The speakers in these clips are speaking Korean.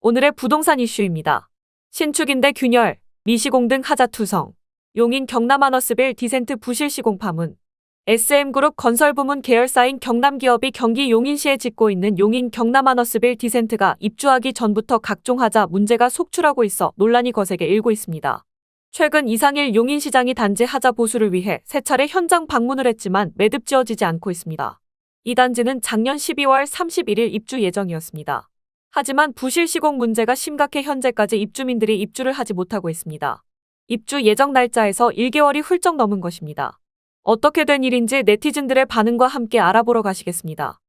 오늘의 부동산 이슈입니다. 신축인대 균열, 미시공 등 하자투성, 용인 경남 아너스빌 디센트 부실시공 파문, SM그룹 건설부문 계열사인 경남기업이 경기 용인시에 짓고 있는 용인 경남 아너스빌 디센트가 입주하기 전부터 각종 하자 문제가 속출하고 있어 논란이 거세게 일고 있습니다. 최근 이상일 용인시장이 단지 하자 보수를 위해 세 차례 현장 방문을 했지만 매듭 지어지지 않고 있습니다. 이 단지는 작년 12월 31일 입주 예정이었습니다. 하지만 부실 시공 문제가 심각해 현재까지 입주민들이 입주를 하지 못하고 있습니다. 입주 예정 날짜에서 1개월이 훌쩍 넘은 것입니다. 어떻게 된 일인지 네티즌들의 반응과 함께 알아보러 가시겠습니다.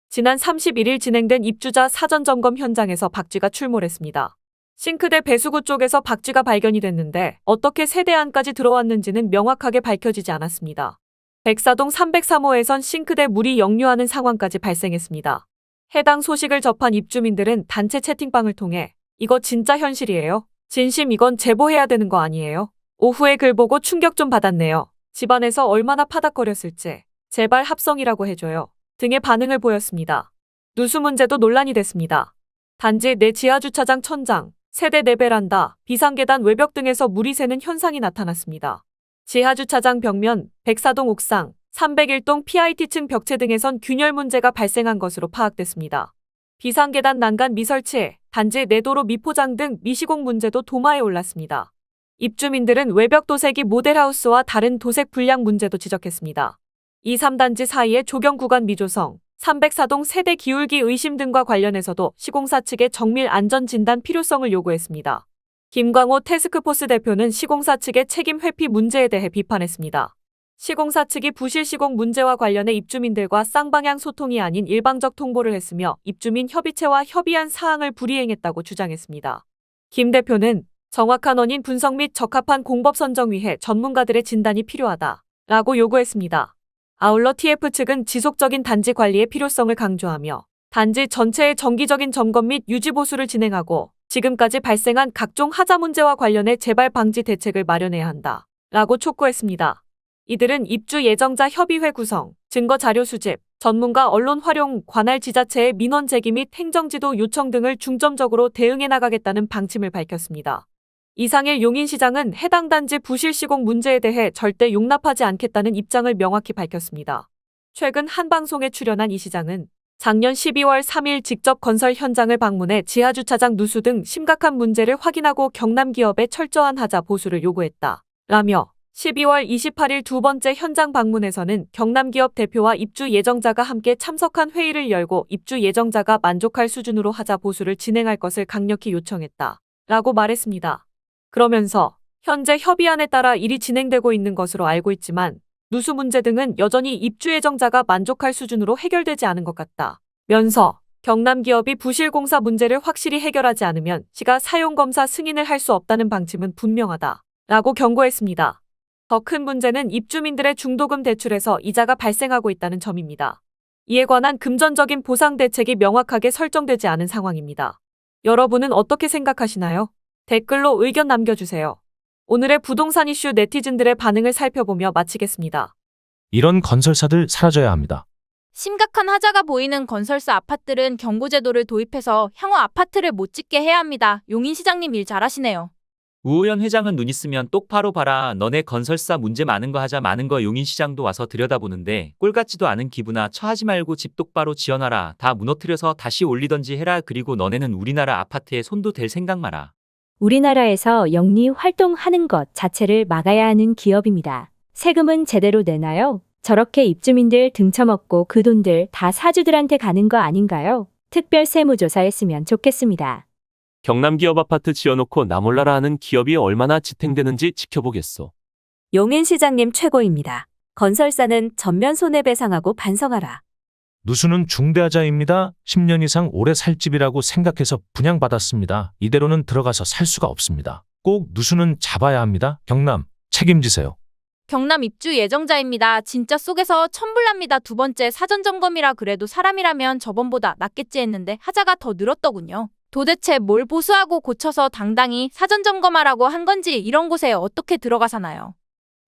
지난 31일 진행된 입주자 사전점검 현장에서 박쥐가 출몰했습니다. 싱크대 배수구 쪽에서 박쥐가 발견이 됐는데 어떻게 세대 안까지 들어왔는지는 명확하게 밝혀지지 않았습니다. 백사동 303호에선 싱크대 물이 역류하는 상황까지 발생했습니다. 해당 소식을 접한 입주민들은 단체 채팅방을 통해 이거 진짜 현실이에요. 진심 이건 제보해야 되는 거 아니에요? 오후에 글 보고 충격 좀 받았네요. 집안에서 얼마나 파닥거렸을지 제발 합성이라고 해줘요. 등의 반응을 보였습니다. 누수 문제도 논란이 됐습니다. 단지 내 지하주차장 천장, 세대 내 베란다, 비상계단 외벽 등에서 물이 새는 현상이 나타났습니다. 지하주차장 벽면, 백사동 옥상, 301동 PIT층 벽체 등에선 균열 문제가 발생한 것으로 파악됐습니다. 비상계단 난간 미설치, 단지 내도로 미포장 등 미시공 문제도 도마에 올랐습니다. 입주민들은 외벽 도색이 모델하우스와 다른 도색 불량 문제도 지적했습니다. 2, 3단지 사이의 조경 구간 미조성, 304동 세대 기울기 의심 등과 관련해서도 시공사 측의 정밀 안전 진단 필요성을 요구했습니다. 김광호 태스크포스 대표는 시공사 측의 책임 회피 문제에 대해 비판했습니다. 시공사 측이 부실 시공 문제와 관련해 입주민들과 쌍방향 소통이 아닌 일방적 통보를 했으며 입주민 협의체와 협의한 사항을 불이행했다고 주장했습니다. 김 대표는 정확한 원인 분석 및 적합한 공법 선정 위해 전문가들의 진단이 필요하다라고 요구했습니다. 아울러 TF 측은 지속적인 단지 관리의 필요성을 강조하며 단지 전체의 정기적인 점검 및 유지 보수를 진행하고 지금까지 발생한 각종 하자 문제와 관련해 재발 방지 대책을 마련해야 한다 라고 촉구했습니다. 이들은 입주 예정자 협의회 구성, 증거 자료 수집, 전문가 언론 활용, 관할 지자체의 민원 제기 및 행정지도 요청 등을 중점적으로 대응해 나가겠다는 방침을 밝혔습니다. 이상일 용인시장은 해당 단지 부실 시공 문제에 대해 절대 용납하지 않겠다는 입장을 명확히 밝혔습니다. 최근 한 방송에 출연한 이 시장은 작년 12월 3일 직접 건설 현장을 방문해 지하주차장 누수 등 심각한 문제를 확인하고 경남기업에 철저한 하자 보수를 요구했다 라며 12월 28일 두 번째 현장 방문에서는 경남기업 대표와 입주 예정자가 함께 참석한 회의를 열고 입주 예정자가 만족할 수준으로 하자 보수를 진행할 것을 강력히 요청했다 라고 말했습니다. 그러면서 현재 협의안에 따라 일이 진행되고 있는 것으로 알고 있지만 누수 문제 등은 여전히 입주 예정자가 만족할 수준으로 해결되지 않은 것 같다 면서 경남기업이 부실공사 문제를 확실히 해결하지 않으면 시가 사용검사 승인을 할 수 없다는 방침은 분명하다 라고 경고했습니다. 더 큰 문제는 입주민들의 중도금 대출에서 이자가 발생하고 있다는 점입니다. 이에 관한 금전적인 보상 대책이 명확하게 설정되지 않은 상황입니다. 여러분은 어떻게 생각하시나요? 댓글로 의견 남겨주세요. 오늘의 부동산 이슈 네티즌들의 반응을 살펴보며 마치겠습니다. 이런 건설사들 사라져야 합니다. 심각한 하자가 보이는 건설사 아파트들은 경고제도를 도입해서 향후 아파트를 못 짓게 해야 합니다. 용인시장님 일 잘하시네요. 우호연 회장은 눈 있으면 똑바로 봐라. 너네 건설사 문제 많은 거 하자 많은 거 용인시장도 와서 들여다보는데 꼴 같지도 않은 기부나 처하지 말고 집 똑바로 지어놔라. 다 무너뜨려서 다시 올리던지 해라. 그리고 너네는 우리나라 아파트에 손도 댈 생각 마라. 우리나라에서 영리 활동하는 것 자체를 막아야 하는 기업입니다. 세금은 제대로 내나요? 저렇게 입주민들 등쳐먹고 그 돈들 다 사주들한테 가는 거 아닌가요? 특별 세무조사했으면 좋겠습니다. 경남기업 아파트 지어놓고 나 몰라라 하는 기업이 얼마나 지탱되는지 지켜보겠소. 용인시장님 최고입니다. 건설사는 전면 손해배상하고 반성하라. 누수는 중대하자입니다. 10년 이상 오래 살 집이라고 생각해서 분양받았습니다. 이대로는 들어가서 살 수가 없습니다. 꼭 누수는 잡아야 합니다. 경남, 책임지세요. 경남 입주 예정자입니다. 진짜 속에서 천불납니다. 두 번째 사전점검이라 그래도 사람이라면 저번보다 낫겠지 했는데 하자가 더 늘었더군요. 도대체 뭘 보수하고 고쳐서 당당히 사전점검하라고 한 건지 이런 곳에 어떻게 들어가 사나요?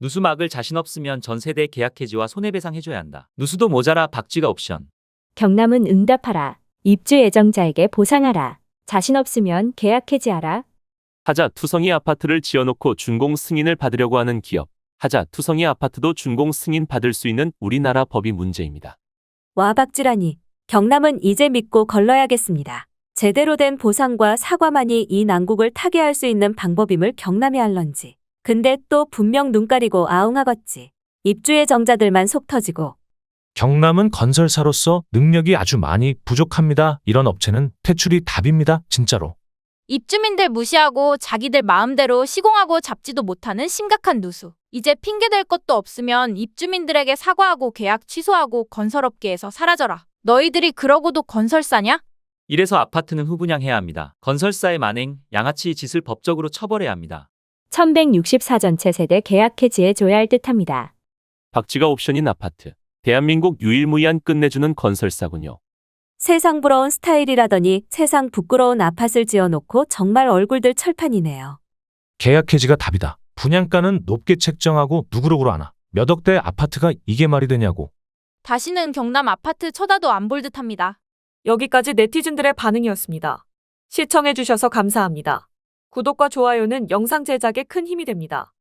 누수 막을 자신 없으면 전 세대 계약 해지와 손해배상 해줘야 한다. 누수도 모자라 박쥐가 옵션. 경남은 응답하라. 입주 예정자에게 보상하라. 자신 없으면 계약 해지하라. 하자 투성이 아파트를 지어놓고 준공 승인을 받으려고 하는 기업. 하자 투성이 아파트도 준공 승인 받을 수 있는 우리나라 법이 문제입니다. 와 박쥐라니. 경남은 이제 믿고 걸러야겠습니다. 제대로 된 보상과 사과만이 이 난국을 타개할 수 있는 방법임을 경남이 알런지. 근데 또 분명 눈 가리고 아웅하겠지. 입주 예정자들만 속 터지고. 경남은 건설사로서 능력이 아주 많이 부족합니다. 이런 업체는 퇴출이 답입니다. 진짜로. 입주민들 무시하고 자기들 마음대로 시공하고 잡지도 못하는 심각한 누수. 이제 핑계댈 것도 없으면 입주민들에게 사과하고 계약 취소하고 건설업계에서 사라져라. 너희들이 그러고도 건설사냐? 이래서 아파트는 후분양해야 합니다. 건설사의 만행, 양아치 짓을 법적으로 처벌해야 합니다. 1164전체 세대 계약 해지해줘야 할 듯합니다. 박쥐가 옵션인 아파트. 대한민국 유일무이한 끝내주는 건설사군요. 세상 부러운 스타일이라더니 세상 부끄러운 아파트를 지어놓고 정말 얼굴들 철판이네요. 계약 해지가 답이다. 분양가는 높게 책정하고 누구로구로 하나. 몇 억대 아파트가 이게 말이 되냐고. 다시는 경남 아파트 쳐다도 안 볼 듯합니다. 여기까지 네티즌들의 반응이었습니다. 시청해주셔서 감사합니다. 구독과 좋아요는 영상 제작에 큰 힘이 됩니다.